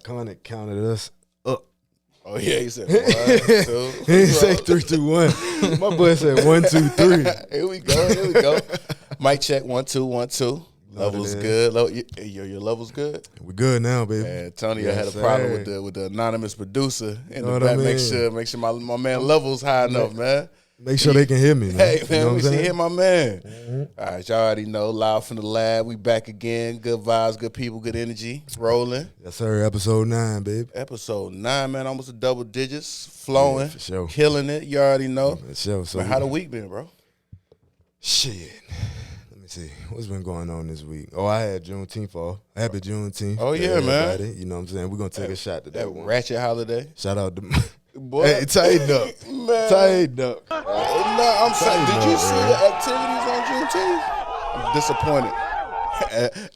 Iconic counted us up. Oh, yeah, he said 1, 2. He didn't say 3, 2, 1. My boy said 1, 2, 3. Here we go. Mic check, 1, 2, 1, 2. Levels good. Your levels good? We good now, baby. And Tony had a problem with the anonymous producer in the back. Make sure my man levels high enough, man. Make sure they can hear me, man. Hey, man, you know we should hear my man. Mm-hmm. All right, y'all already know. Live from the lab. We back again. Good vibes, good people, good energy. Rolling. Yes, sir. Episode 9, baby. Episode 9, man. Almost a double digits. Flowing. Yeah, for sure. Killing it. You already know. For sure. So man, how the week been, bro? Shit. Let me see. What's been going on this week? Oh, I had Juneteenth off. Happy Juneteenth. Oh, yeah, man. You know what I'm saying? We're going to take a shot to that one. Ratchet holiday. Shout out to... Boy. Hey, tighten up. Man. Tighten up. No, I'm saying, did you see the activities on Juneteenth? I'm disappointed.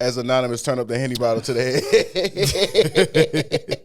As Anonymous turned up the Henny bottle to the head.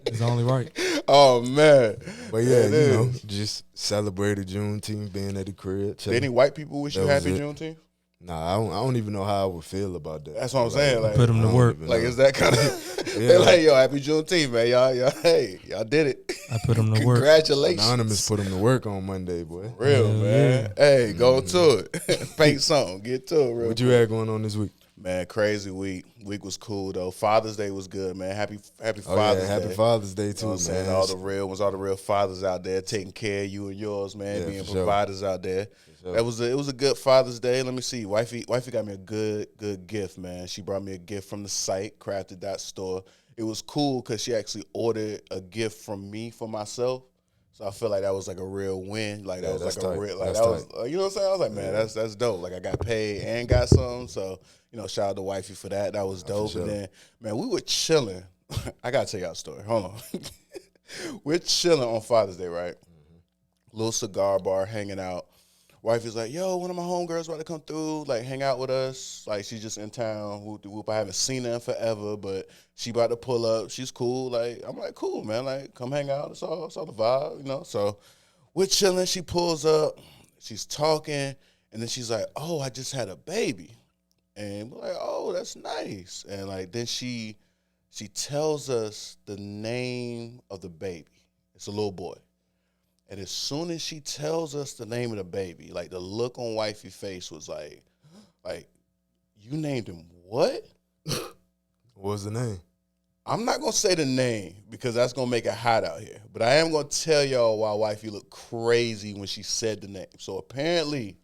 It's only right. Oh, man. But yeah, you know, just celebrated Juneteenth, being at the crib. Did any white people wish you happy Juneteenth? Nah, I don't even know how I would feel about that. That's what I'm saying. Like, put them to work. Like, is that kind of? They're like, yo, happy Juneteenth, man. Y'all, y'all did it. I put them to work. Congratulations. Anonymous put them to work on Monday, boy. Real, man. Yeah. Hey, go to it. Paint something. Get to it, real. What you had going on this week? Man, crazy week. Week was cool though. Father's Day was good, man. Happy Father's Day. Happy Father's Day too, you know what I'm man. saying? All the real fathers out there taking care of you and yours, man. Being providers out there. Sure. It was a good Father's Day. Let me see. Wifey got me a good gift, man. She brought me a gift from the site, crafted.store. It was cool because she actually ordered a gift from me for myself. So I feel like that was like a real win. Like that was like a real, like that was, you know what I'm saying? I was like, man, that's dope. Like I got paid and got something. So, you know, shout out to wifey for that. That was dope. Sure. And then, man, we were chilling. I gotta tell y'all a story. Hold on. We're chilling on Father's Day, right? Mm-hmm. Little cigar bar, hanging out. Wifey's like, yo, one of my homegirls about to come through, like hang out with us. Like she's just in town. Whoop. I haven't seen her in forever, but she about to pull up. She's cool. Like I'm like, cool, man. Like come hang out. It's all the vibe, you know. So we're chilling. She pulls up. She's talking, and then she's like, oh, I just had a baby, and we're like, oh, that's nice. And like then she tells us the name of the baby. It's a little boy. And as soon as she tells us the name of the baby, like the look on wifey's face was like, you named him what? What was the name? I'm not going to say the name because that's going to make it hot out here. But I am going to tell y'all why wifey looked crazy when she said the name. So apparently,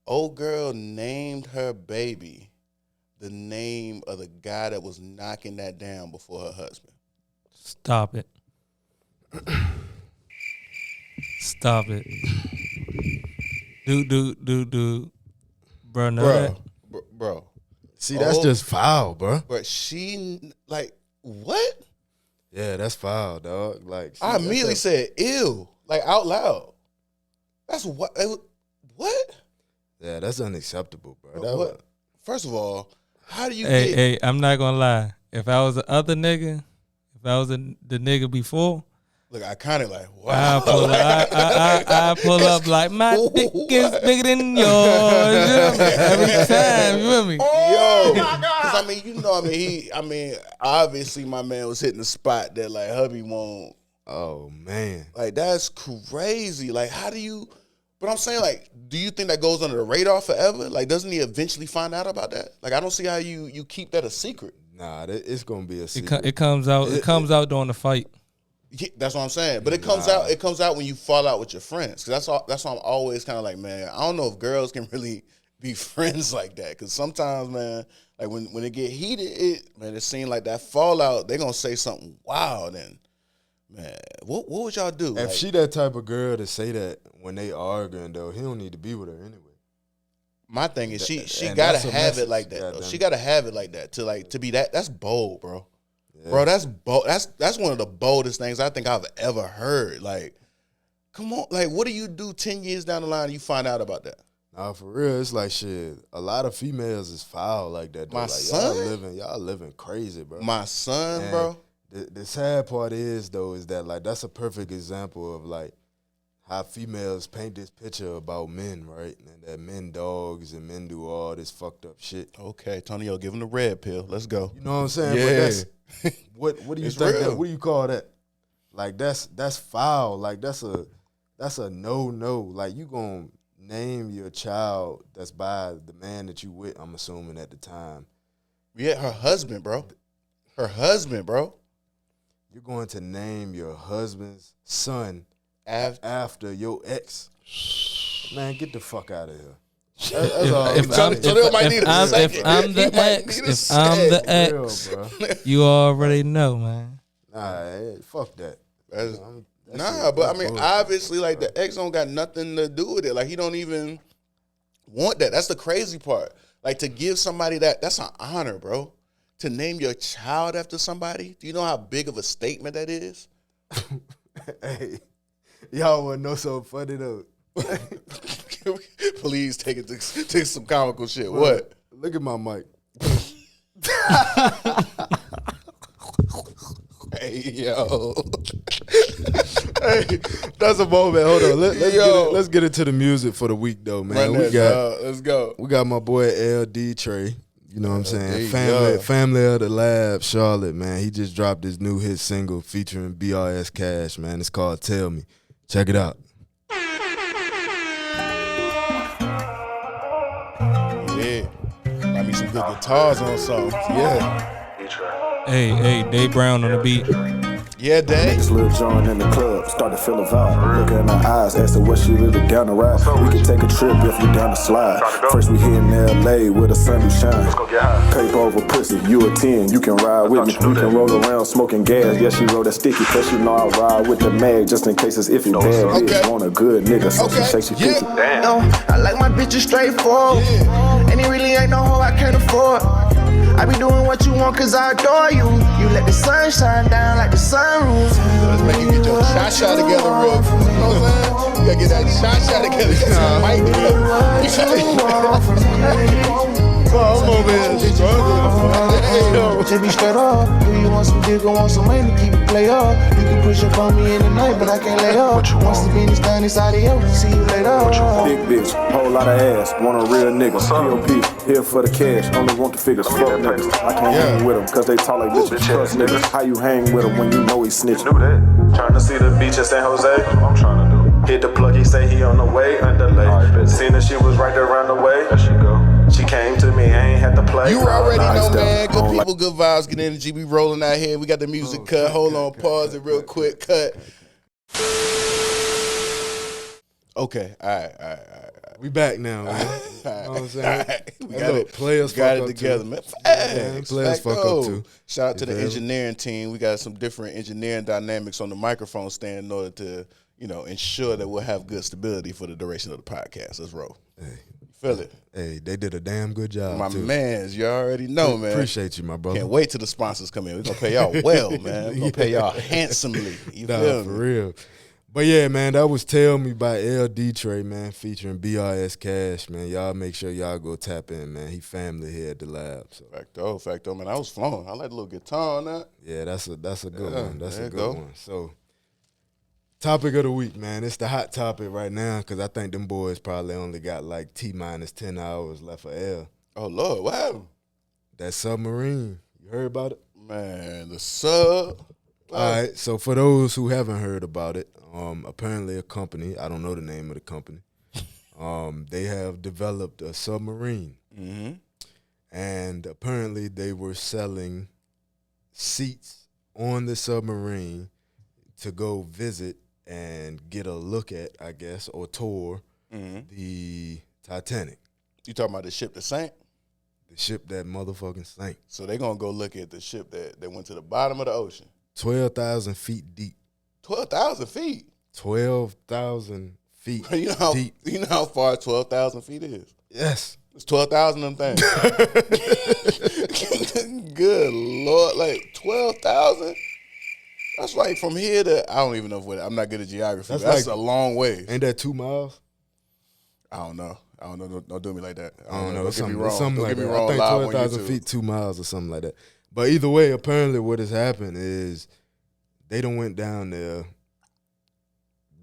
old girl named her baby the name of the guy that was knocking that down before her husband. Stop it. Stop it. Dude. Bro, know that? Bro. See, that's just foul, bro. But she, like, what? Yeah, that's foul, dog. Like, I immediately said, ew, like, out loud. That's what? What? Yeah, that's unacceptable, bro. What? First of all, how do you Hey, I'm not going to lie. If I was the other nigga, if I was the nigga before, look, I kind of like, wow. I pull up like, my dick is bigger than yours. Every time, you feel me? Yo, because I mean, obviously my man was hitting the spot that like hubby won't. Oh, man. Like, that's crazy. Like, how do you, but I'm saying, like, do you think that goes under the radar forever? Like, doesn't he eventually find out about that? Like, I don't see how you keep that a secret. Nah, it's going to be a secret. It comes out during the fight. Yeah, that's what I'm saying. But it comes out when you fall out with your friends. Cause that's why I'm always kind of like, man, I don't know if girls can really be friends like that. Cause sometimes, man, like when it get heated, it seems like that fallout, they're gonna say something wild. And man, what would y'all do? If she that type of girl to say that when they arguing though, he don't need to be with her anyway. My thing is she gotta have it like that. Though. She gotta have it like that to be that. That's bold, bro. Yeah. Bro, that's bold. That's one of the boldest things I think I've ever heard. Like, come on, like, what do you do 10 years down the line and you find out about that? Nah, for real, it's like shit. A lot of females is foul like that. Though. My like, son, y'all living crazy, bro. My son, and bro. The sad part is though is that like that's a perfect example of like how females paint this picture about men, right? And that men dogs and men do all this fucked up shit. Okay, Tonyo, give him the red pill. Let's go. You know what I'm saying? Yeah. But that's, what do you think? What do you call that? Like that's foul. Like that's a no. Like you gonna name your child that's by the man that you with, I'm assuming at the time. Yeah, her husband, bro. Her husband, bro. You're going to name your husband's son after your ex. Man, get the fuck out of here. That's all. If I'm the ex, you already know, man. Nah, fuck that. But I mean, obviously, like the ex don't got nothing to do with it. Like he don't even want that. That's the crazy part. Like to give somebody that's an honor, bro. To name your child after somebody. Do you know how big of a statement that is? Hey, y'all want to know something funny though? Please take it to some comical shit. Bro, what? Look at my mic. Hey, yo. Hey, that's a moment. Hold on. Let's get into the music for the week though, man. Let's go. We got my boy LD Trey. You know what I'm saying? Family of the Lab, Charlotte, man. He just dropped his new hit single featuring BRS Cash, man. It's called Tell Me. Check it out. Yeah. Got me some good guitars on songs. Yeah. Hey, Dave Brown on the beat. Yeah, Dave. Niggas Lil Jon in the club, start to feel a vibe. Look in her eyes, ask her what she really down to ride. We can take a trip if you down to slide. First we hit in LA where the sun do shine. Paper over pussy, you a 10, you can ride with me. You can roll around smoking gas, yeah she roll that sticky. Plus you know I ride with the mag just in case it's iffy. Bad bitch want a good nigga, so she shakes she 50. No, I like my bitches straightforward. And it really ain't no hoe I can't afford. I be doing what you want cause I adore you. You let the sun shine down like the sunroof. Let's make you get your shot together real quick. You know what I'm saying? You gotta get that shot together. Get some mic I'm over here struggling. Just be straight up. Do you want some dick or want some money? Keep it play up. You can push up on me in the night, but I can't lay up. Once the business done, it's adios. See you later. Big bitch, whole lot of ass, want a real nigga. POP, here for the cash, only want the figures. Fuck niggas, I can't hang with them, cause they talk like bitches. Trust niggas, how you hang with them when you know he snitching? Trying to see the beach in San Jose. I'm trying to do. Hit the plug, he say he on the way, underlay. Seen that she was right there around the way. There she go. She came to me, I ain't had to play. You already know, man. Good people, good vibes, good energy. We rolling out here. We got the music cut. Hold on, pause it real quick. Cut. Okay, all right. We back now, man. You know what I'm saying? We got it. Players got fuck it up together, too. man. Yeah, players fuck up too. Shout out to the engineering team. We got some different engineering dynamics on the microphone stand in order to, ensure that we'll have good stability for the duration of the podcast. Let's roll. Hey. Feel it. Hey, they did a damn good job. My too. mans, you already know, man. Appreciate you, my brother. Can't wait till the sponsors come in. We're gonna pay y'all well, man. We're gonna pay y'all handsomely. You feel for me? real. But yeah, man, that was Tell Me by LD Trey, man, featuring BRS Cash, man. Y'all make sure y'all go tap in, man. He family here at the lab. So. Facto, man. I was flowing. I like the little guitar on that. Yeah, that's a good one. That's a good one. So, topic of the week, man. It's the hot topic right now because I think them boys probably only got like T-minus 10 hours left for air. Oh, Lord, what happened? That submarine. You heard about it? Man, the sub. All right, so for those who haven't heard about it, apparently a company, I don't know the name of the company, they have developed a submarine. Mm-hmm. And apparently they were selling seats on the submarine to go visit and get a look at, I guess, or tour the Titanic. You talking about the ship that sank? The ship that motherfucking sank. So they going to go look at the ship that went to the bottom of the ocean. 12,000 feet deep. 12,000 feet? 12,000 feet deep. You know how far 12,000 feet is? Yes. It's 12,000 of them things. Good Lord. Like 12,000? That's like from here to, I don't even know what, I'm not good at geography. That's like a long way. Ain't that 2 miles? I don't know. Don't do me like that. I don't know. Don't get me wrong. Something like Don't get me that. wrong. I think 12,000 feet, 2 miles or something like that. But either way, apparently what has happened is they done went down there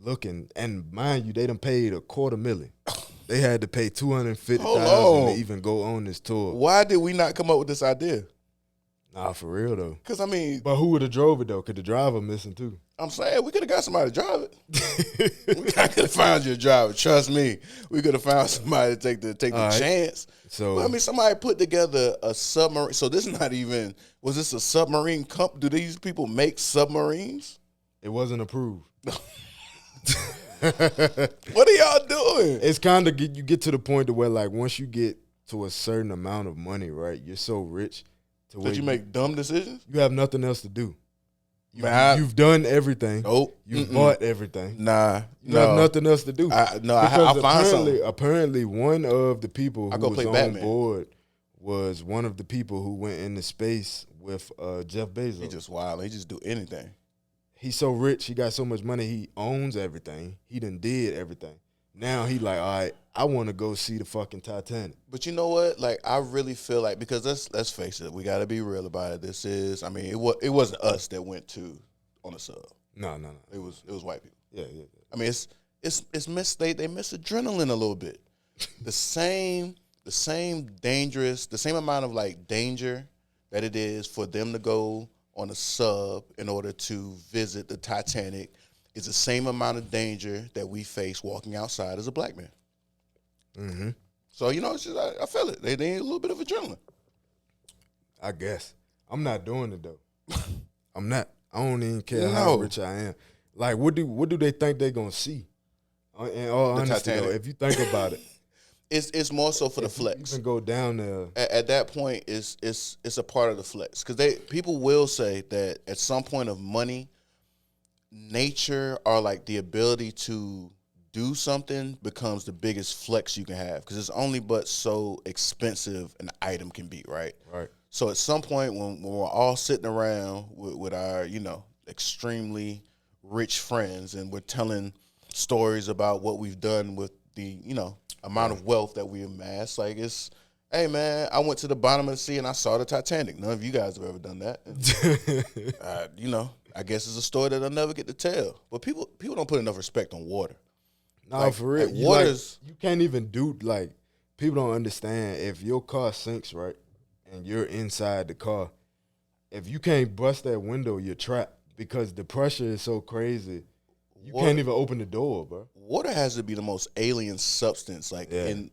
looking, and mind you, they done paid $250,000. They had to pay $250,000 to even go on this tour. Why did we not come up with this idea? Nah, for real though. Because I mean, but who would have drove it though? Cause the driver missing too. I'm saying we could have got somebody to drive it. We could have found you a driver. Trust me, we could have found somebody to take the chance. So but, I mean, somebody put together a submarine. So this is not even. Was this a submarine company? Do these people make submarines? It wasn't approved. What are y'all doing? It's kind of you get to the point to where like once you get to a certain amount of money, right? You're so rich to where you make dumb decisions. You have nothing else to do. You've done everything. Nope. You've bought everything. Nah. You have nothing else to do. I find something. Apparently, one of the people who was on Batman. board was one of the people who went into space with Jeff Bezos. He just wild. He just do anything. He's so rich. He got so much money. He owns everything. He done did everything. Now he like, all right, I want to go see the fucking Titanic. But you know what? Like, I really feel like, because let's face it, we got to be real about it. This is, I mean, it wasn't us that went on a sub. No. It was white people. Yeah. I mean, it's they miss adrenaline a little bit. the same dangerous, the same amount of like danger that it is for them to go on a sub in order to visit the Titanic is the same amount of danger that we face walking outside as a black man. Mm-hmm. So, you know, it's just, I feel it. They need a little bit of adrenaline. I guess. I'm not doing it, though. I'm not. I don't even care how rich I am. Like, what do they think they're going to see? In all honesty, though, if you think about it. It's more so for the flex. You can go down there. At that point, it's a part of the flex. Because people will say that at some point of money, nature or like the ability to do something becomes the biggest flex you can have, because it's only but so expensive an item can be, right? Right. So at some point when we're all sitting around with our, you know, extremely rich friends and we're telling stories about what we've done with the, you know, amount of wealth that we amass, like it's, hey man, I went to the bottom of the sea and I saw the Titanic. None of you guys have ever done that. You know, I guess it's a story that I'll never get to tell. But people don't put enough respect on water. No, like, for real. You can't even do, like, people don't understand if your car sinks, right, and you're inside the car, if you can't bust that window, you're trapped because the pressure is so crazy. You can't even open the door, bro. Water has to be the most alien substance. Like, and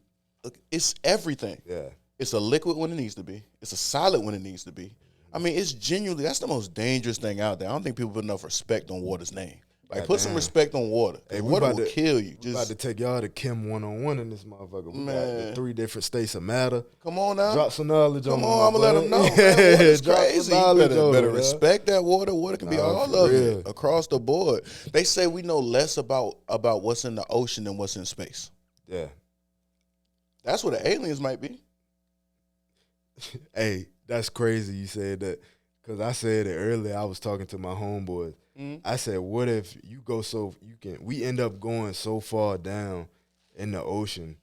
it's everything. Yeah. It's a liquid when it needs to be. It's a solid when it needs to be. I mean, it's genuinely, that's the most dangerous thing out there. I don't think people put enough respect on water's name. Like, put some respect on water. Hey, water will kill you. We're about to take y'all to Chem 101 in this motherfucker. We got the 3 different states of matter. Come on now. Drop some knowledge on them. Come on, I'm going to let them know. Water's crazy. You better respect that water. Water can be all of it across the board. They say we know less about what's in the ocean than what's in space. Yeah. That's what the aliens might be. Hey, that's crazy you said that, because I said it earlier. I was talking to my homeboys. I said, what if you go we end up going so far down in the ocean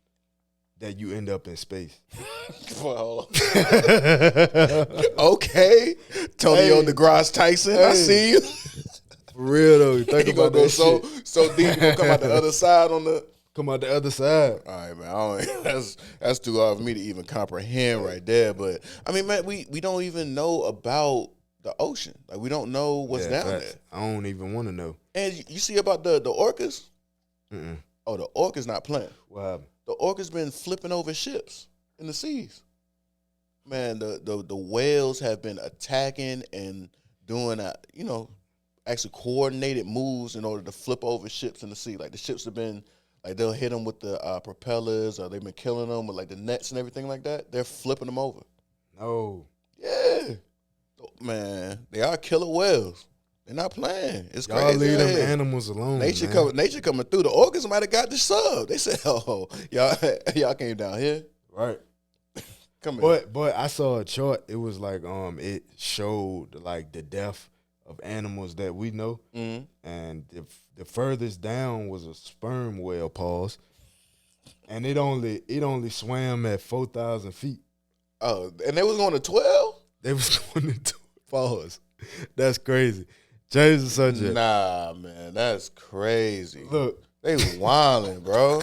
that you end up in space? Well, okay. Tony on DeGrasse Tyson, I see you. For real, though. Think about that shit. So deep, you gonna come out the other side on the... Come out the other side. All right, man. That's too hard for me to even comprehend right there. But, I mean, man, we don't even know about the ocean. Like, we don't know what's down there. I don't even want to know. And you see about the orcas? Mm-mm. Oh, the orcas not playing. What happened? The orcas been flipping over ships in the seas. Man, the whales have been attacking and doing, actually coordinated moves in order to flip over ships in the sea. Like, the ships have been, like, they'll hit them with the propellers, or they've been killing them with, like, the nets and everything like that. They're flipping them over. No. Yeah. Man, they are killer whales. They're not playing. It's Y'all crazy. leave them animals alone. Nature coming through. The orcas might have got the sub. They said, "Oh, y'all came down here, right? Come here." But I saw a chart. It was like it showed like the death of animals that we know, and the furthest down was a sperm whale. Pause. And it only swam at 4,000 feet. Oh, and they was going to 12. They was going to pause. That's crazy. Change the subject. Nah, man, that's crazy. Look, They wildin', bro.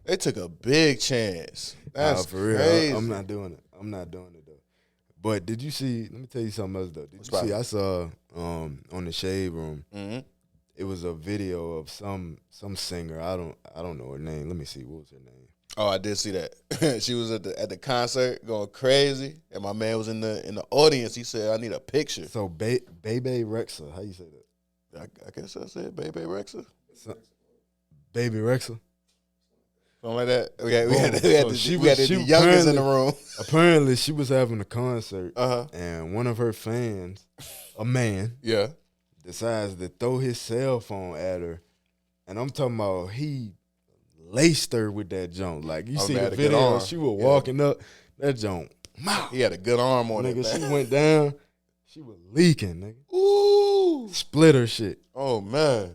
They took a big chance. That's for real. crazy. I'm not doing it. I'm not doing it though. But did you see? Let me tell you something else though. Did you see? I saw on the Shade Room. Mm-hmm. It was a video of some singer. I don't know her name. Let me see. What was her name? Oh, I did see that. She was at the concert going crazy, and my man was in the audience. He said, "I need a picture." So Bebe Rexha, how you say that? I guess I said Bebe Rexha. Baby Rexha. Something like that. We had the youngest in the room. Apparently, she was having a concert, Uh-huh. and one of her fans, a man, Yeah. decides to throw his cell phone at her, and I'm talking about he laced her with that junk. Like you see the video, she was walking up, that junk. He had a good arm on it. Nigga, Man. she went down, she was leaking, nigga. Ooh. Split her shit. Oh man.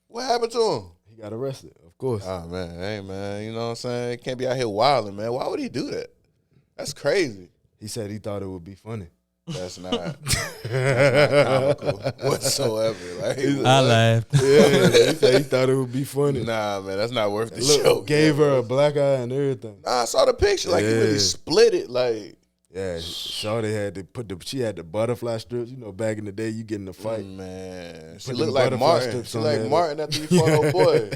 What happened to him? He got arrested, of course. Oh man, hey man, you know what I'm saying? Can't be out here wilding, man. Why would he do that? That's crazy. He said he thought it would be funny. That's not comical whatsoever. Like, I laughed. Yeah, he said he thought it would be funny. nah, man, that's not worth the Look, show. gave her a black eye and everything. Nah, I saw the picture. Like he really split it. Like, Yeah, Shawty had to she had the butterfly strips. You know, back in the day, you get in the fight. man, she Put looked the like butterfly Martin. strips She on like there. Martin after you fought old boy.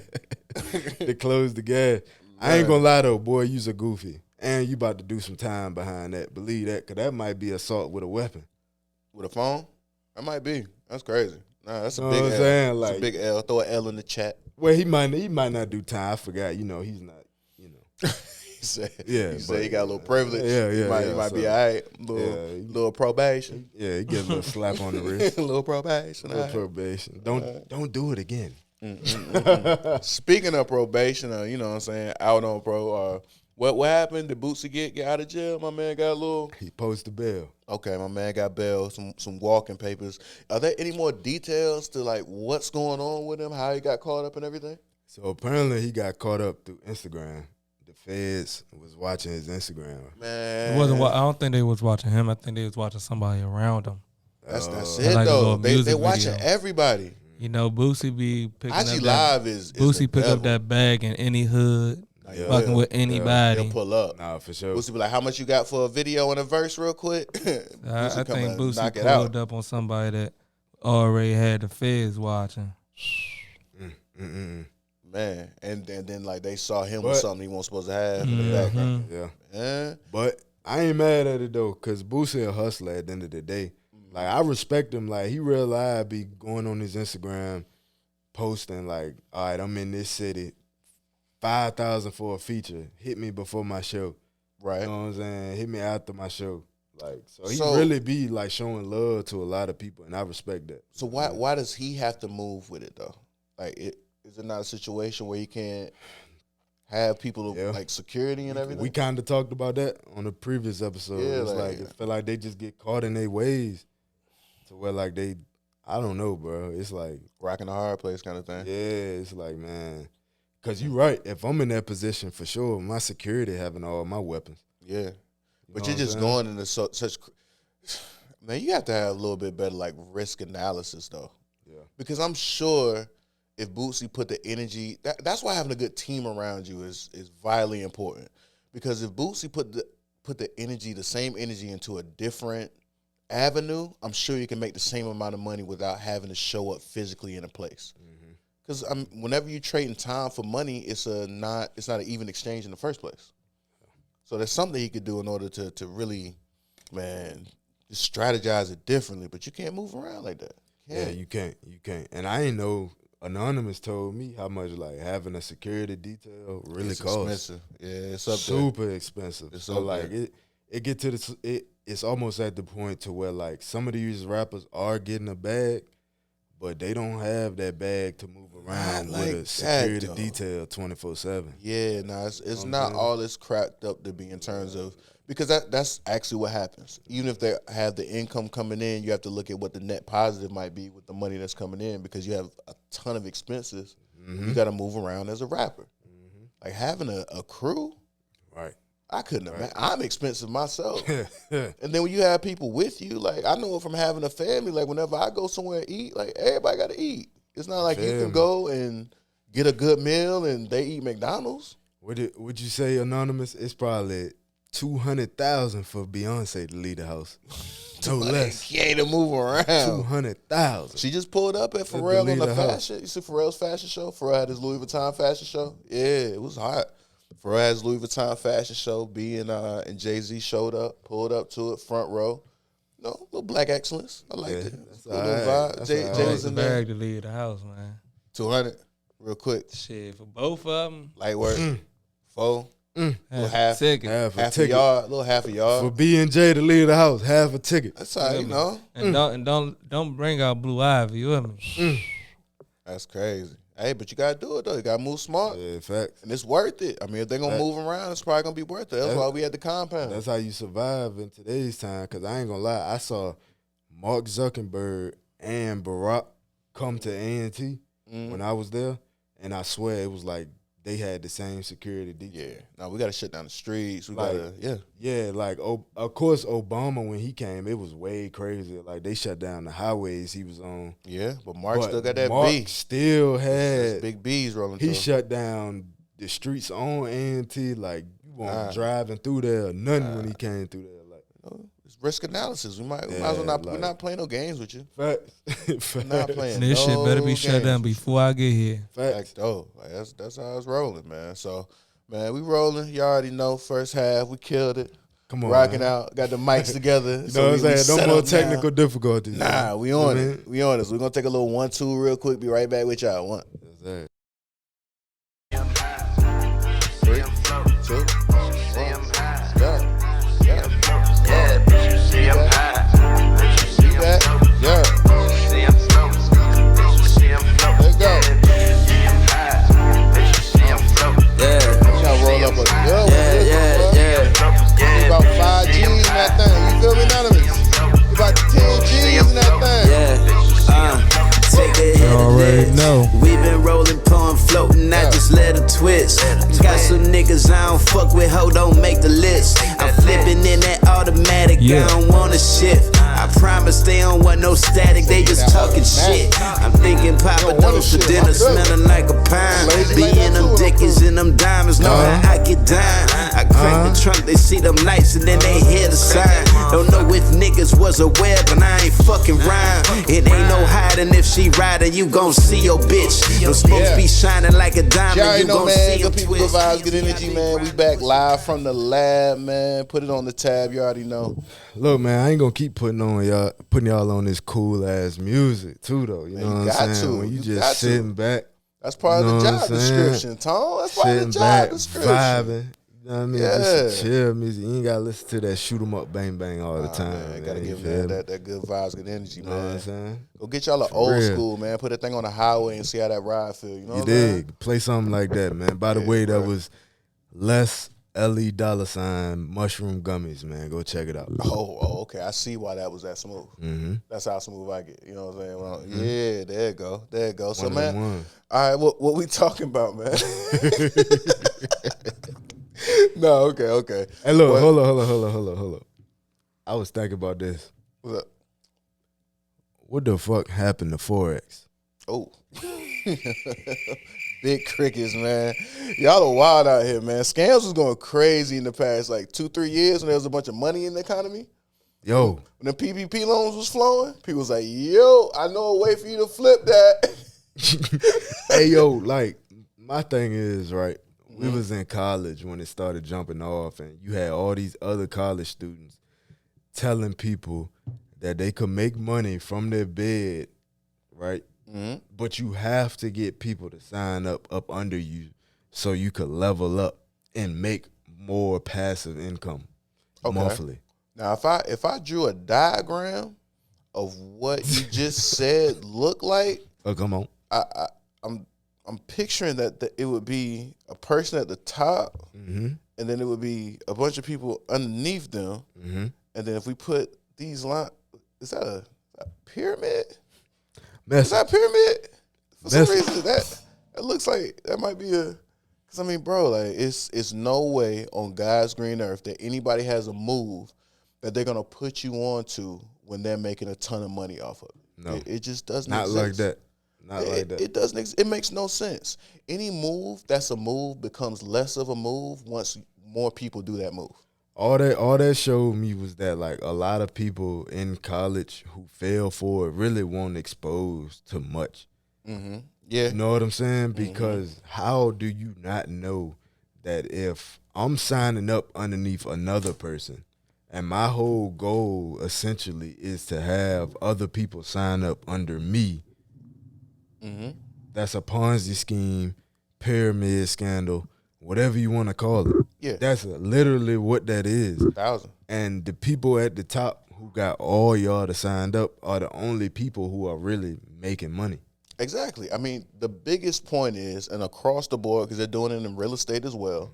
They closed the gas. I ain't gonna lie though, boy, you's a goofy. And you about to do some time behind that. Believe that, because that might be assault with a weapon. With a phone? That might be. That's crazy. Nah, that's a Know big what I'm L. saying? That's a Like- big L. Throw an L in the chat. Well, he might not do time. I forgot. You know, he's not. You know. He said, Yeah, he said but- he got a little privilege. Yeah, He might be so- all right. Yeah, Little probation. Yeah, he gets a little slap on the wrist. A little probation. Little all right. probation. Don't do it again. Speaking of probation, you know what I'm saying, out on pro, what happened? Did Bootsy get out of jail? My man got a little... He posted bail. Okay, my man got bail, some walking papers. Are there any more details to, like, what's going on with him, how he got caught up and everything? So apparently he got caught up through Instagram. The feds was watching his Instagram. Man. It wasn't. I don't think they was watching him. I think they was watching somebody around him. That's Oh. it, Like a though. little They music watching video. everybody. You know, Boosie be picking IG up that. Live is Boosie the pick up devil. that bag in any hood, Yeah. fucking with anybody. He'll pull up. Nah, for sure. Boosie be like, how much you got for a video and a verse real quick? I Boosie come think and Boosie knock it pulled out. up on somebody that already had the feds watching. Man, and then like they saw him But- with something he wasn't supposed to have in the background. Yeah. Yeah. But I ain't mad at it though, cause Boosie a hustler at the end of the day. Like I respect him. Like he real live be going on his Instagram, posting like, all right, I'm in this city, 5,000 for a feature. Hit me before my show. Right. You know what I'm saying? Hit me after my show. Like so he So- really be like showing love to a lot of people, and I respect that. So why does he have to move with it though? Like is it not a situation where he can't have people Yeah. like security and everything? We kind of talked about that on the previous episode. Yeah, It's like- like it feel like they just get caught in their ways, to where like they, I don't know, bro. It's like Rocking the hard place kind of thing. yeah, it's like man, cause you right. If I'm in that position for sure, my security having all my weapons. Yeah. But know you're what I'm just saying? going into such man, you have to have a little bit better like risk analysis though. Yeah. Because I'm sure if Bootsy put the energy, that's why having a good team around you is vitally important. Because if Bootsy put the energy, the same energy into a different avenue, I'm sure you can make the same amount of money without having to show up physically in a place. Because whenever you're trading time for money, it's not an even exchange in the first place. So there's something he could do in order to really, man, just strategize it differently. But you can't move around like that. Yeah, you can't. And I ain't know. Anonymous told me how much like having a security detail really It's costs. expensive. Yeah, it's up there. Super expensive. It's So up like there. it get to it's almost at the point to where like some of these rappers are getting a bag, but they don't have that bag to move around Not with like a that, security though. detail 24/7. Yeah, no, it's know what I'm not saying? all it's cracked up to be in terms of because that's actually what happens. Even if they have the income coming in, you have to look at what the net positive might be with the money that's coming in because you have a ton of expenses. You got to move around as a rapper. Like having a crew, Right. I couldn't imagine. I'm expensive myself. And then when you have people with you, like I know from having a family, like whenever I go somewhere and eat, like everybody got to eat. It's not like you can go and get a good meal and they eat McDonald's. Would you say, Anonymous? It's probably 200,000 for Beyonce to leave the house. No less. Yeah, to move around. 200,000. She just pulled up at Pharrell on the fashion. You see Pharrell's fashion show? Pharrell had his Louis Vuitton fashion show. Yeah, it was hot. Pharrell had his Louis Vuitton fashion show. B and Jay-Z showed up, pulled up to it, front row. No, little black excellence. I liked it. That's little vibe. Jay was in there. Bag to leave the house, man. 200, real quick. Shit, for both of them. Light work. 4. Little half a yard, little half a yard. For B&J to leave the house, half a ticket. That's how you know. And don't bring out Blue Ivy, you hear me? That's crazy. Hey, but you gotta do it though. You gotta move smart. Yeah, facts. And it's worth it. I mean, if they're gonna move around, it's probably gonna be worth it. That's why we at the compound. That's how you survive in today's time. Cause I ain't gonna lie, I saw Mark Zuckerberg and Barack come to A&T when I was there, and I swear it was like they had the same security detail. Yeah. No, we gotta shut down the streets. We like, gotta like of course Obama when he came, it was way crazier. Like they shut down the highways he was on. Yeah, but Mark still got that Mark B. Still had big B's rolling he through. shut down the streets on A&T. Like you weren't driving through there or nothing when he came through there. Like it's risk analysis. We might as well not. We're not playing no games with you. Facts. We're not playing. This shit better be shut down before I get here. Facts. Like, that's how it's rolling, man. So, man, we rolling. You already know. First half, we killed it. Come on, rocking man. out. Got the mics together. You know what I'm saying? No more technical difficulties. Nah, we on it. We on it. So we're gonna take a little 1-2 real quick. Be right back with y'all. 1. Yes, 3, 2, 1. Yeah. About 5 G's in that thing. You feel me, Anonymous? About 10 G's in that thing. Take a hit of this. We been rolling, pulling, floating, I just let her twist. Got some niggas I don't fuck with, ho, don't make the list. I'm flipping in that automatic, I don't wanna shift. I promise they don't want no static, they just talking shit. I'm thinking Papa Do's for dinner, smelling like a pine. Be in them dickies and them diamonds, know how I get down. I crack the trunk, they see them lights and then they hear the sign. Don't know if niggas was aware, but I ain't fucking rhyme. It ain't no hiding if she riding, you gon' see your bitch. No smokes be shining like a diamond, you gon' see your people, good vibes, good energy, man. We back live from the lab, man. Put it on the tab, you already know. Look, man, I ain't gonna keep putting y'all on this cool ass music too, though. You know what I'm saying? When you just sitting back, that's part of the job description, Tom. That's part of the job description. Vibing. You know what I mean? Just chill music. You ain't gotta listen to that shoot 'em up, bang bang all the time. Man. Gotta give that good vibes, good energy, man. You know what I'm saying? Go get y'all an old school, man. Put that thing on the highway and see how that ride feel. You know what I'm saying? Play something like that, man. By the way, that was less $LE mushroom gummies, man. Go check it out. Oh, okay. I see why that was that smooth. Mm-hmm. That's how smooth I get. You know what I'm saying? Well, yeah, there you go. So, man, all right, what we talking about, man? No, okay. Hey, look, hold on. I was thinking about this. What's up? What the fuck happened to Forex? Oh. Big crickets, man. Y'all are wild out here, man. Scams was going crazy in the past, like 2-3 years when there was a bunch of money in the economy. Yo. When the PPP loans was flowing, people was like, yo, I know a way for you to flip that. Hey, yo, like, my thing is, right, we was in college when it started jumping off, and you had all these other college students telling people that they could make money from their bed, right? Mm-hmm. But you have to get people to sign up under you so you could level up and make more passive income monthly. Now, if I drew a diagram of what you just said look like, oh, come on, I'm picturing that it would be a person at the top, and then it would be a bunch of people underneath them, and then if we put these lines, is that a pyramid? Is that a pyramid? For some reason, that looks like that might be Because, I mean, bro, like, it's no way on God's green earth that anybody has a move that they're going to put you on to when they're making a ton of money off of it. No. It just doesn't Not exist. like that. Not like that. It doesn't. It makes no sense. Any move that's a move becomes less of a move once more people do that move. All that showed me was that, like, a lot of people in college who fell for it really weren't exposed to much. Mm-hmm. Yeah. You know what I'm saying? Because how do you not know that if I'm signing up underneath another person and my whole goal essentially is to have other people sign up under me, that's a Ponzi scheme, pyramid scandal, whatever you want to call it. Yeah. That's literally what that is. 1,000. And the people at the top who got all y'all to signed up are the only people who are really making money. Exactly. I mean, the biggest point is, and across the board, because they're doing it in real estate as well,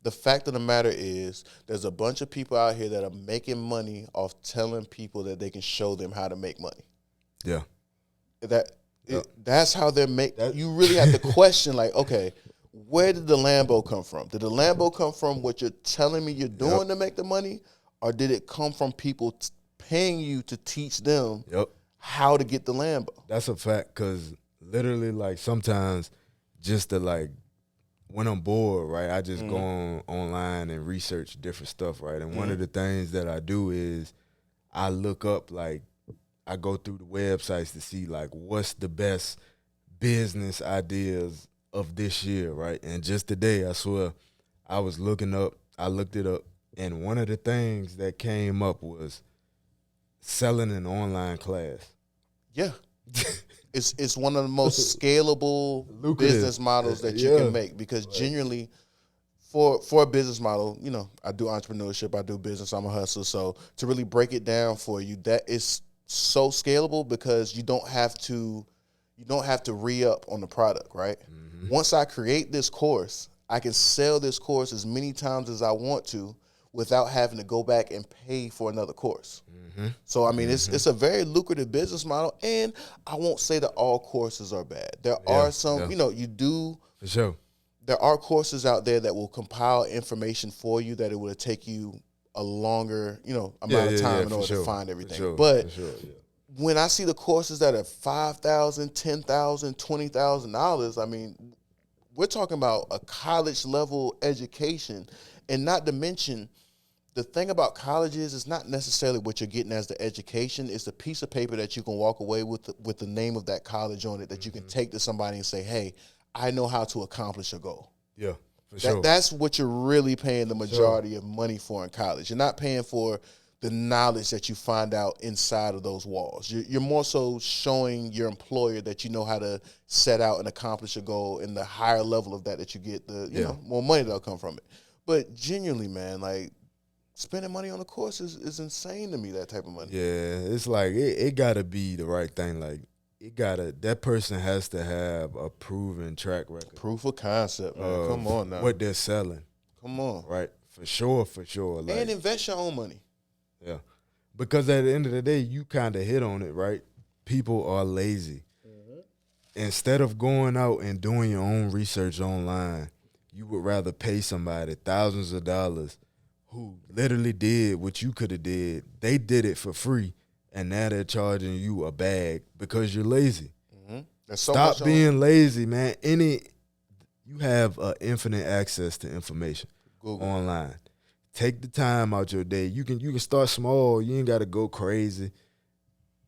the fact of the matter is there's a bunch of people out here that are making money off telling people that they can show them how to make money. Yeah. That's how they're making. You really have to question, like, okay, where did the Lambo come from? Did the Lambo come from what you're telling me you're doing to make the money? Or did it come from people paying you to teach them how to get the Lambo? That's a fact, because literally, like, sometimes just to, like, when I'm bored, right, I just go online and research different stuff, right? And one of the things that I do is I look up, like, I go through the websites to see, like, what's the best business ideas of this year, right? And just today, I swear, I looked it up, and one of the things that came up was selling an online class. Yeah. It's one of the most scalable business models that you can make, because genuinely, for a business model, you know, I do entrepreneurship, I do business, I'm a hustler. So to really break it down for you, that is so scalable because you don't have to re-up on the product, right? Once I create this course, I can sell this course as many times as I want to without having to go back and pay for another course. So, I mean, it's a very lucrative business model, and I won't say that all courses are bad. There are some, you know, For sure. There are courses out there that will compile information for you that it would take you a longer, you know, amount of time in order to find everything. But when I see the courses that are $5,000, $10,000, $20,000, I mean, we're talking about a college level education, and not to mention, the thing about college is it's not necessarily what you're getting as the education. It's a piece of paper that you can walk away with the name of that college on it that you can take to somebody and say, hey, I know how to accomplish a goal. Yeah, for sure. That's what you're really paying the majority of money for in college. You're not paying for the knowledge that you find out inside of those walls. You're more so showing your employer that you know how to set out and accomplish a goal, and the higher level of that you get, you know, more money that'll come from it. But genuinely, man, like, spending money on a course is insane to me, that type of money. Yeah, it's like it gotta be the right thing. Like, that person has to have a proven track record. Proof of concept, man. Come on now. What they're selling. Come on. Right? For sure. Like, and invest your own money. Yeah. Because at the end of the day, you kind of hit on it, right? People are lazy. Instead of going out and doing your own research online, you would rather pay somebody thousands of dollars who literally did what you could have did. They did it for free, and now they're charging you a bag because you're lazy. Stop being lazy, man. You have infinite access to information online. Take the time out your day. You can start small. You ain't got to go crazy.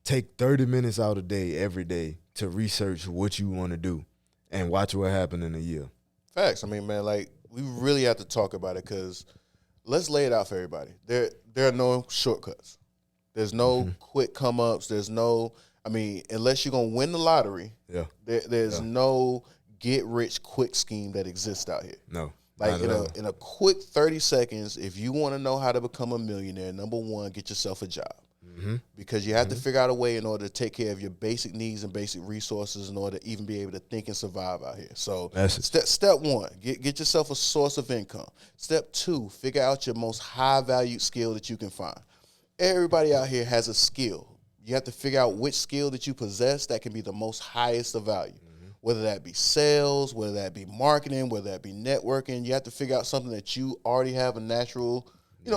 Take 30 minutes out a day every day to research what you want to do, and watch what happens in a year. Facts. I mean, man, like, we really have to talk about it, because let's lay it out for everybody. There are no shortcuts. There's no quick come-ups. There's no, I mean, unless you're going to win the lottery, there's no get-rich-quick scheme that exists out here. No. Like, in a quick 30 seconds, if you want to know how to become a millionaire, number one, get yourself a job. Because you have to figure out a way in order to take care of your basic needs and basic resources in order to even be able to think and survive out here. So step one, get yourself a source of income. Step two, figure out your most high-valued skill that you can find. Everybody out here has a skill. You have to figure out which skill that you possess that can be the most highest of value. whether that be sales, whether that be marketing, whether that be networking. You have to figure out something that you already have a natural,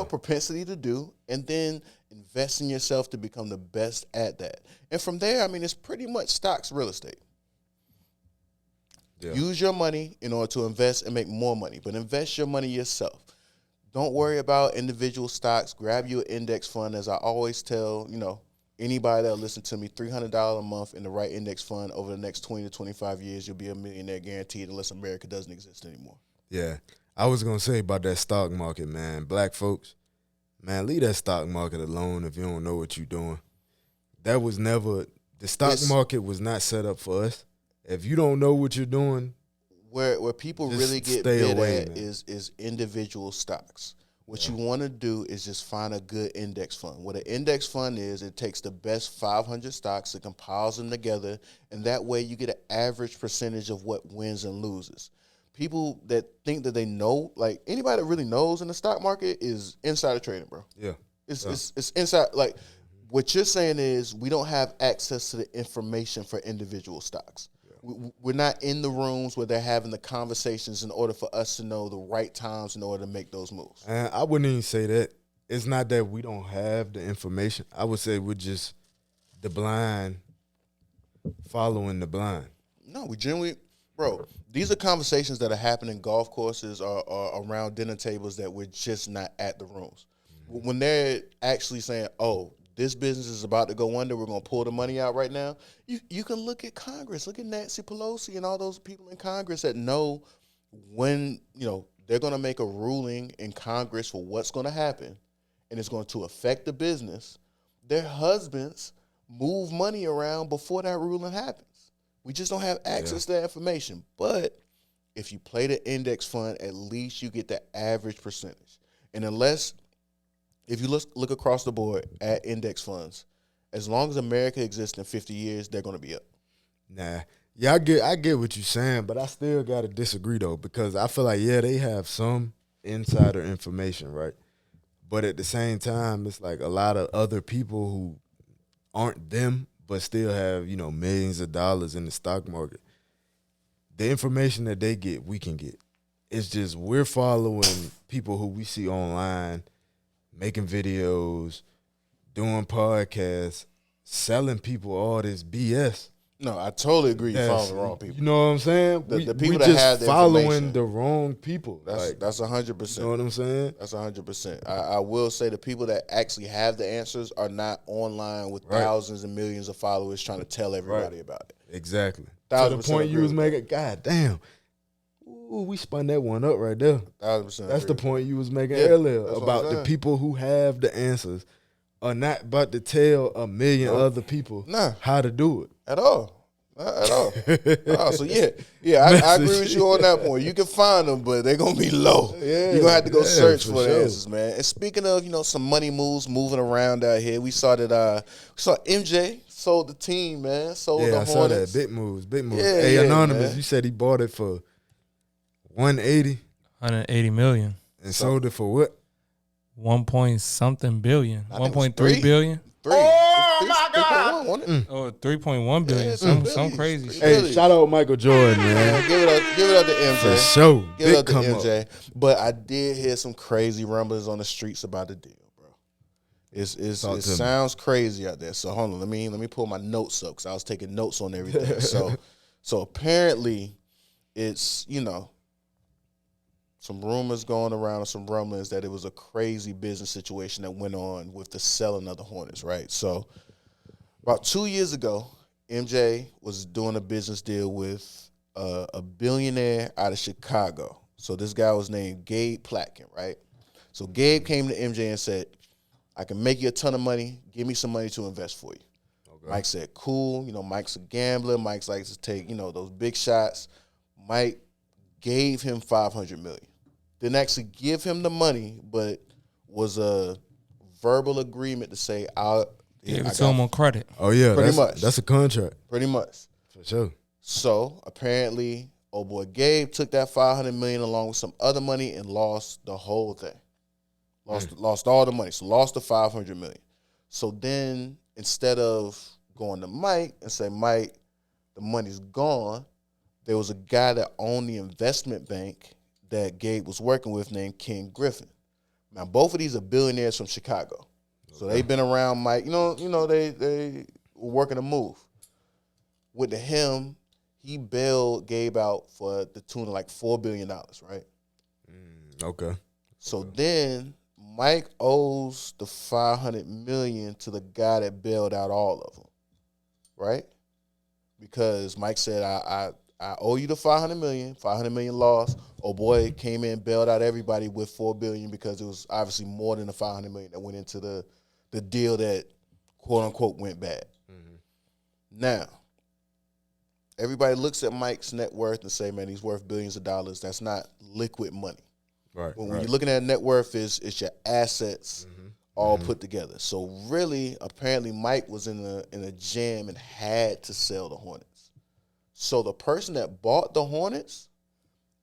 propensity to do, and then invest in yourself to become the best at that. And from there, I mean, it's pretty much stocks, real estate. Yeah. Use your money in order to invest and make more money, but invest your money yourself. Don't worry about individual stocks. Grab you an index fund. As I always tell, anybody that'll listen to me, $300 a month in the right index fund over the next 20 to 25 years, you'll be a millionaire guaranteed unless America doesn't exist anymore. Yeah. I was going to say about that stock market, man. Black folks, man, leave that stock market alone if you don't know what you're doing. That was never – the stock market was not set up for us. If you don't know what you're doing – Where people really get bid at is individual stocks. What you want to do is just find a good index fund. What an index fund is, it takes the best 500 stocks, it compiles them together, and that way you get an average percentage of what wins and loses. People that think that they know, like anybody that really knows in the stock market is insider trading, bro. Yeah. It's inside. Like what you're saying is we don't have access to the information for individual stocks. We're not in the rooms where they're having the conversations in order for us to know the right times in order to make those moves. And I wouldn't even say that. It's not that we don't have the information. I would say we're just the blind following the blind. No, we generally, bro, these are conversations that are happening golf courses or around dinner tables that we're just not at the rooms. Mm-hmm. When they're actually saying, oh, this business is about to go under, we're going to pull the money out right now. You can look at Congress. Look at Nancy Pelosi and all those people in Congress that know when, they're going to make a ruling in Congress for what's going to happen, and it's going to affect the business. Their husbands move money around before that ruling happens. We just don't have access to that information. But if you play the index fund, at least you get the average percentage. And if you look across the board at index funds, as long as America exists in 50 years, they're going to be up. Nah. Yeah, I get what you're saying, but I still got to disagree, though, because I feel like, they have some insider information, right? But at the same time, it's like a lot of other people who aren't them but still have, millions of dollars in the stock market. The information that they get, we can get. It's just we're following people who we see online making videos, doing podcasts, selling people all this BS. No, I totally agree. You're following the wrong people. You know what I'm saying? The people we that just have the following the wrong people. That's 100%. You know what I'm saying? That's 100%. I will say the people that actually have the answers are not online with thousands and millions of followers trying to tell everybody about it. Exactly. To the point you was making, God damn. Ooh, we spun that one up right there. 100%. That's the point you was making earlier about the people who have the answers are not about to tell a million other people how to do it. At all. Not at all. So, I agree with you on that point. You can find them, but they're going to be low. Yeah, you're going to have to go search for the answers, man. And speaking of, some money moves moving around out here, we saw MJ sold the team, man. Sold the Hornets. I saw that. Big moves. Yeah, hey, Anonymous, man. You said he bought it for 180 million. And sold it for what? 1.something billion. 1.3 billion. Oh my God! 3.1 billion. Some crazy shit. Hey, shout out Michael Jordan, man. Give it up to MJ. For sure. Give it up to MJ. But I did hear some crazy rumblings on the streets about the deal, bro. It sounds crazy out there. So hold on, let me pull my notes up because I was taking notes on everything. So apparently, it's some rumors going around and some rumblings that it was a crazy business situation that went on with the selling of the Hornets, right? So about 2 years ago, MJ was doing a business deal with a billionaire out of Chicago. So this guy was named Gabe Platkin, right? So Gabe came to MJ and said, I can make you a ton of money. Give me some money to invest for you. Okay. Mike said, cool. Mike's a gambler. Mike likes to take, those big shots. Mike gave him $500 million. Didn't actually give him the money, but was a verbal agreement to say, give it to him on credit. Oh, yeah. Pretty much. That's a contract. Pretty much. For sure. So, apparently, old boy Gabe took that $500 million along with some other money and lost the whole thing. Lost all the money. So, lost the $500 million. So, then, instead of going to Mike and say, Mike, the money's gone, there was a guy that owned the investment bank that Gabe was working with named Ken Griffin. Now, both of these are billionaires from Chicago. So they've been around Mike. They were working a move. With him, he bailed Gabe out for the tune of like $4 billion, right? Okay. So then Mike owes the $500 million to the guy that bailed out all of them, right? Because Mike said, I owe you the $500 million lost. Oh boy came in, bailed out everybody with $4 billion because it was obviously more than the $500 million that went into the deal that quote unquote went bad. Now, everybody looks at Mike's net worth and say, man, he's worth billions of dollars. That's not liquid money. Right. When you're looking at net worth, it's your assets all put together. So really, apparently, Mike was in a jam and had to sell the Hornets. So the person that bought the Hornets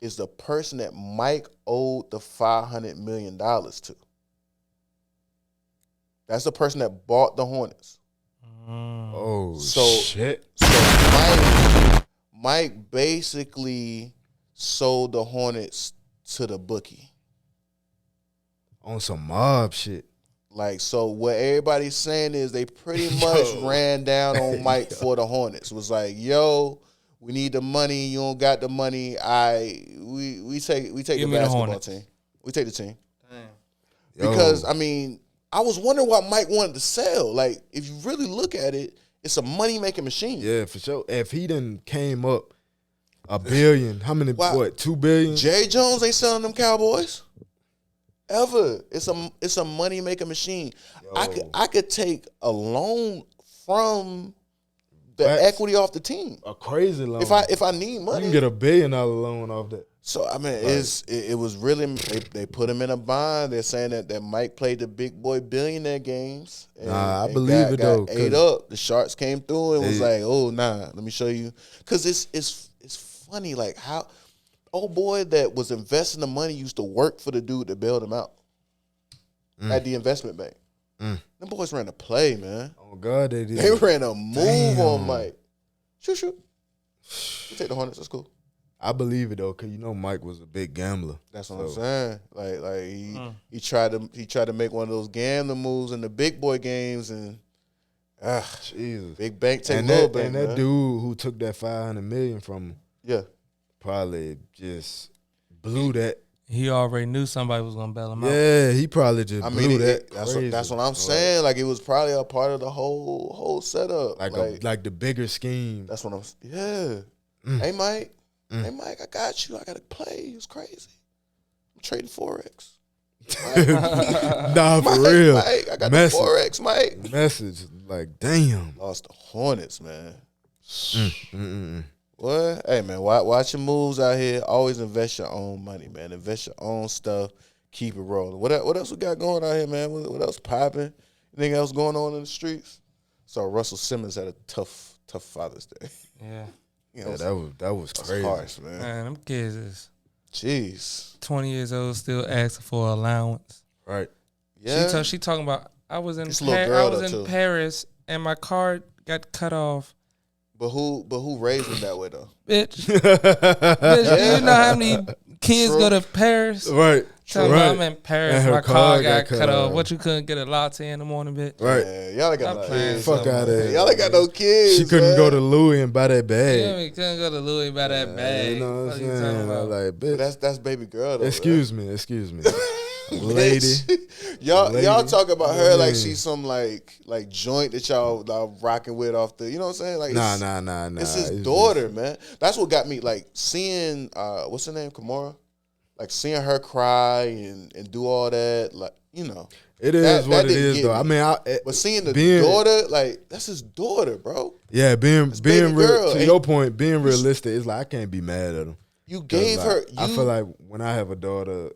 is the person that Mike owed the $500 million to. That's the person that bought the Hornets. Oh, shit. So Mike basically sold the Hornets to the bookie. On some mob shit. Like, so what everybody's saying is they pretty much ran down on Mike for the Hornets. It was like, yo, we need the money. You don't got the money. We take the basketball team. We take the team. Damn. Because, I mean, I was wondering why Mike wanted to sell. Like, if you really look at it, it's a money-making machine. Yeah, for sure. If he done came up $1 billion, how many, $2 billion? Jerry Jones ain't selling them Cowboys. Ever. It's a money-making machine. Yo. I could take a loan from the equity off the team. A crazy loan. If I need money. You can get $1 billion loan off that. So, I mean, it was really, they put him in a bond. They're saying that Mike played the big boy billionaire games. I believe it, though. Ate up. The Sharks came through and was like, oh, nah, let me show you. Because it's funny, like, how old boy that was investing the money used to work for the dude that bailed him out at the investment bank. Them boys ran a play, man. Oh, God, they did. They ran a move on Mike. Shoot. You take the Hornets, that's cool. I believe it though, cause Mike was a big gambler. That's what I'm saying. Like he tried to make one of those gambling moves in the big boy games, and Jesus, big bank take little bank. And that dude who took that $500 million from him, probably just blew that. He already knew somebody was gonna bail him out. Yeah, he probably just blew that. That's what I'm saying. Like, it was probably a part of the whole setup. Like the bigger scheme. That's what I'm. Yeah. Hey Mike. Hey, Mike, I got you. I got to play. It's crazy. I'm trading Forex. Nah, for real. Mike, I got the Forex, Mike. Message, like, damn. Lost the Hornets, man. What? Hey, man, watch your moves out here. Always invest your own money, man. Invest your own stuff. Keep it rolling. What else we got going out here, man? What else popping? Anything else going on in the streets? So Russell Simmons had a tough Father's Day. Yeah. That was crazy. Harsh, man. Man, them kids is jeez 20 years old, still asking for allowance. Right. Yeah. She talking about I was in in Paris and my card got cut off. But who raised him that way though? Bitch. Bitch, you know how many kids go to Paris? Right. Tell me I'm in Paris, my car got cut off. What, you couldn't get a latte in the morning, bitch? Right. Man, y'all ain't got no kids. Fuck out of here. Y'all ain't got no kids. She couldn't go to Louis and buy that bag. Yeah, couldn't go to Louis and buy that bag. You know what I'm saying? Like, bitch. But that's baby girl though. Excuse me. Lady. Y'all talk about her like she's some like joint that y'all rocking with off the, you know what I'm saying? Like, nah. It's his daughter, man. That's what got me, like, seeing what's her name, Kimora? Like, seeing her cry and do all that, like, you know. It is what it is, though. I mean, but seeing the daughter, like, that's his daughter, bro. Yeah, being real, to your point, being realistic, it's like I can't be mad at him. You gave her. I feel like when I have a daughter,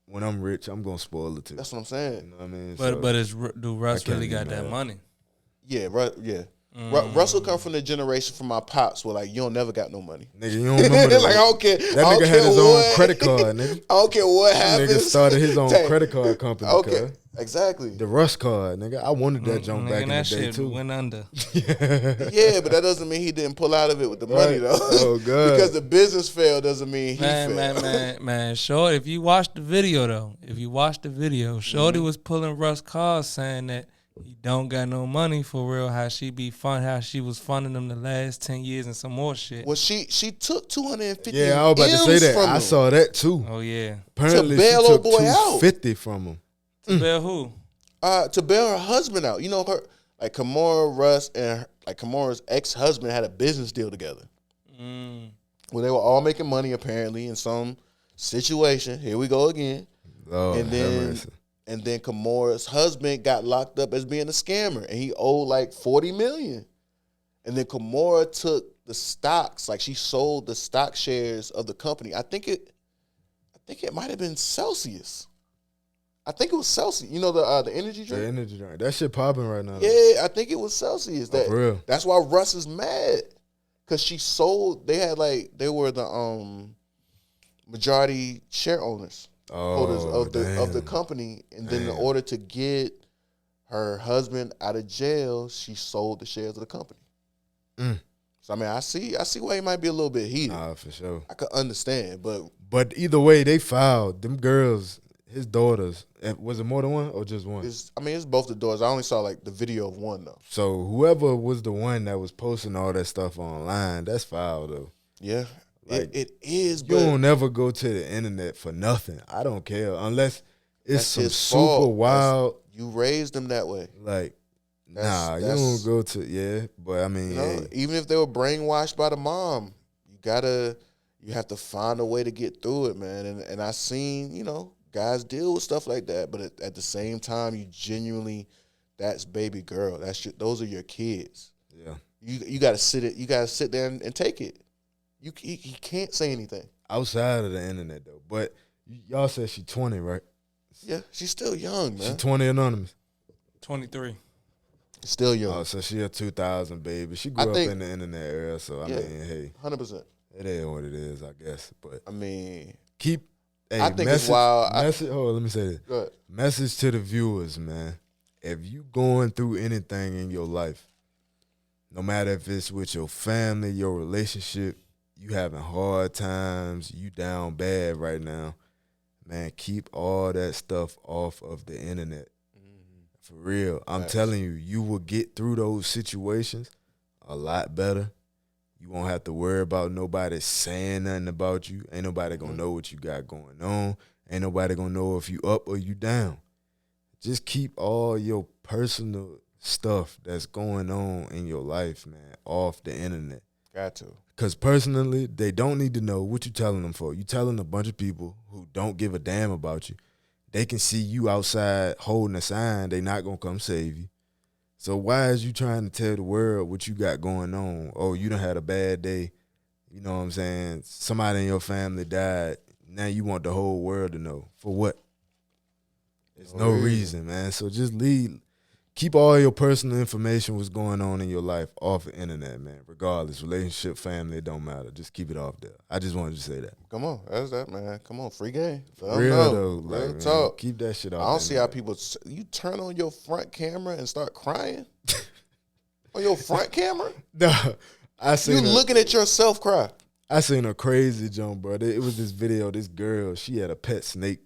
when I'm rich, I'm gonna spoil it too. That's what I'm saying. You know what I mean? But do Russ really got that money? Yeah, right. Yeah. Russell come from the generation from my pops where like you don't never got no money. Nigga, you don't remember that? Like I don't care. That nigga had his own credit card, nigga. I don't care what happens. Nigga started his own credit card company. Okay, exactly. The Rush card, nigga. I wanted that junk back in the day too. Went under. Yeah, but that doesn't mean he didn't pull out of it with the money though. Oh god. Because the business failed doesn't mean he failed. Man. Shorty, if you watch the video, Shorty was pulling Russ cards saying that he don't got no money for real. How she was funding him the last 10 years and some more shit. Well, she took 250. Yeah, I was about to say that. I saw that too. Oh yeah. Apparently to bail she took old boy out. 250 from him. To bail who? To bail her husband out. You know her like Kimora, Russ, and like Kimora's ex-husband had a business deal together. Where they were all making money apparently in some situation. Here we go again. Oh, and then Kimora's husband got locked up as being a scammer, and he owed like $40 million. And then Kimora took the stocks, like she sold the stock shares of the company. I think it might have been Celsius. I think it was Celsius. You know the energy drink. The energy drink. That shit popping right now. Yeah, I think it was Celsius. For real. That's why Russ is mad, because she sold. They were the majority share owners. Holders of the company, and then in order to get her husband out of jail, she sold the shares of the company. So I mean, I see why he might be a little bit heated. Nah, for sure. I could understand, but either way, they filed them girls, his daughters. Was it more than one or just one? It's both the daughters. I only saw like the video of one though. So whoever was the one that was posting all that stuff online, that's filed though. Yeah. Like, it is, you don't never go to the internet for nothing. I don't care unless it's some super wild. You raised them that way. Like, you don't go to but I mean, even if they were brainwashed by the mom, you have to find a way to get through it, man. And I seen guys deal with stuff like that, but at the same time, you genuinely, that's baby girl. Those are your kids. Yeah, you got to sit there and take it. He can't say anything outside of the internet though. But y'all said she's 20, right? Yeah, she's still young, man. She's 20 anonymous. 23. Still young. Oh, so she a 2000 baby. She grew up in the internet era, so I mean, hey, 100%. It is what it is, I guess. But I mean, I think it's wild. Hold on, let me say this. Go ahead. Message to the viewers, man. If you going through anything in your life, no matter if it's with your family, your relationship, you having hard times, you down bad right now, man, keep all that stuff off of the internet. For real. I'm telling you, you will get through those situations a lot better. You won't have to worry about nobody saying nothing about you. Ain't nobody gonna know what you got going on. Ain't nobody gonna know if you up or you down. Just keep all your personal stuff that's going on in your life, man, off the internet. Got to. Because personally, they don't need to know what you telling them for. You telling a bunch of people who don't give a damn about you. They can see you outside holding a sign. They not going to come save you. So why is you trying to tell the world what you got going on? Oh, you done had a bad day. You know what I'm saying? Somebody in your family died. Now you want the whole world to know. For what? There's no reason, man. So just keep all your personal information, what's going on in your life, off the internet, man. Regardless, relationship, family, it don't matter. Just keep it off there. I just wanted to say that. Come on, that's that, man. Come on, free game. Real though, real like, talk. Man, keep that shit off. I don't see how people. You turn on your front camera and start crying on your front camera. No, I seen you looking at yourself cry. I seen a crazy jump, bro. It was this video. This girl, she had a pet snake,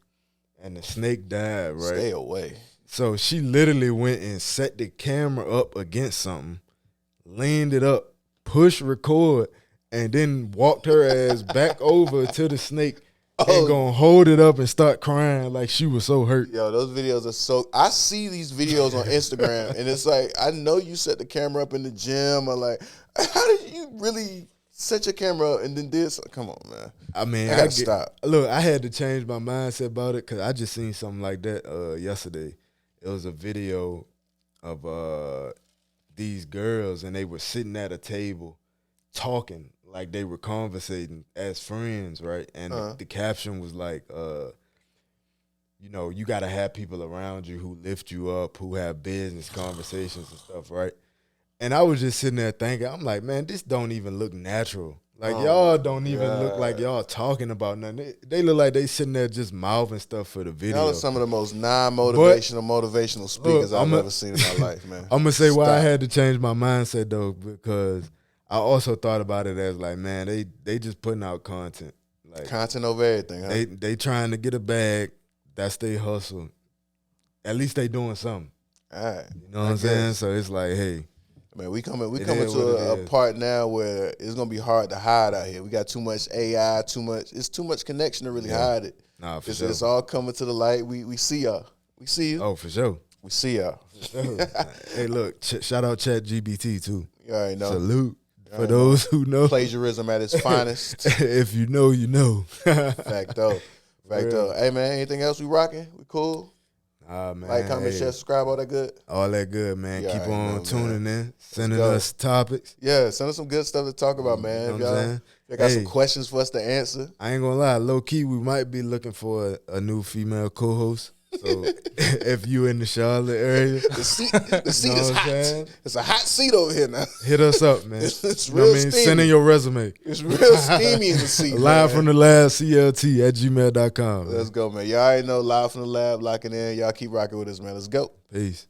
and the snake died. Right, stay away. So she literally went and set the camera up against something, leaned it up, pushed record, and then walked her ass back over to the snake and gonna hold it up and start crying like she was so hurt. Yo, those videos are so. I see these videos on Instagram, and it's like, I know you set the camera up in the gym, or like, how did you really set your camera up and then did something? Come on, man. I mean, I gotta stop. Look, I had to change my mindset about it because I just seen something like that yesterday. It was a video of these girls, and they were sitting at a table talking like they were conversating as friends, right? And the caption was like, you got to have people around you who lift you up, who have business conversations and stuff, right? And I was just sitting there thinking, I'm like, man, this don't even look natural. Like, y'all don't even look like y'all talking about nothing. They look like they sitting there just mouthing stuff for the video. Y'all are some of the most motivational speakers I've ever seen in my life, man. I'm going to say why I had to change my mindset, though, because I also thought about it as like, man, they just putting out content. Like, content over everything, huh? They trying to get a bag. That's their hustle. At least they doing something. All right. You know what I'm saying? So it's like, hey. Man, we coming to a part now where it's gonna be hard to hide out here. We got too much AI, it's too much connection to really hide it. Nah, for sure. It's all coming to the light. We see y'all. We see you. Oh, for sure. We see y'all. Hey, look, shout out ChatGPT too. You already know. Salute for those who know. Plagiarism at its finest. If you know, you know. Facto. Hey man, anything else we rocking? We cool? Man, like, comment, share, subscribe, all that good? All that good, man. Yeah, keep on tuning in, sending go. us topics. Yeah, send us some good stuff to talk about, man. You know what I'm saying? Y'all got some questions for us to answer. I ain't gonna lie, low key, we might be looking for a new female co-host. So if you in the Charlotte area, the seat is hot. It's a hot seat over here now. Hit us up, man. It's real steamy. Send in your resume. It's real steamy in the seat. Live from the lab, CLT@gmail.com. Let's go, man. Y'all already know, live from the lab, locking in. Y'all keep rocking with us, man. Let's go. Peace.